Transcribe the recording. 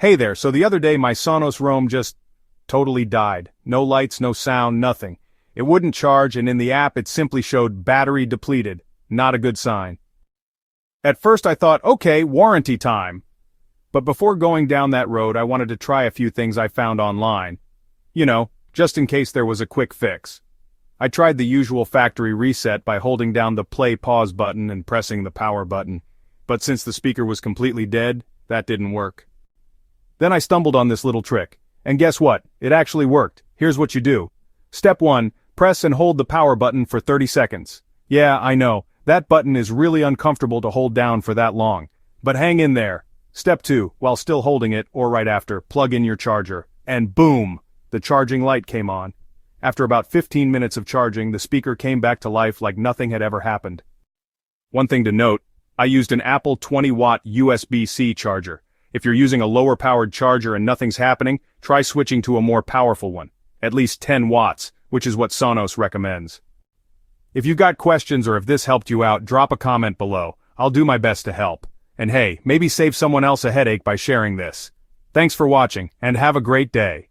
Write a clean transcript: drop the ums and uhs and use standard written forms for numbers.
Hey there, so the other day my Sonos Roam just totally died. No lights, no sound, nothing. It wouldn't charge, and in the app it simply showed battery depleted. Not a good sign. At first I thought, okay, warranty time. But before going down that road I wanted to try a few things I found online. You know, just in case there was a quick fix. I tried the usual factory reset by holding down the play-pause button and pressing the power button. But since the speaker was completely dead, that didn't work. Then I stumbled on this little trick. And guess what? It actually worked. Here's what you do. Step 1, press and hold the power button for 30 seconds. Yeah, I know, that button is really uncomfortable to hold down for that long. But hang in there. Step 2, while still holding it, or right after, plug in your charger. And boom! The charging light came on. After about 15 minutes of charging, the speaker came back to life like nothing had ever happened. One thing to note, I used an Apple 20-watt USB-C charger. If you're using a lower-powered charger and nothing's happening, try switching to a more powerful one, at least 10 watts, which is what Sonos recommends. If you got questions or if this helped you out, drop a comment below. I'll do my best to help. And hey, maybe save someone else a headache by sharing this. Thanks for watching, and have a great day.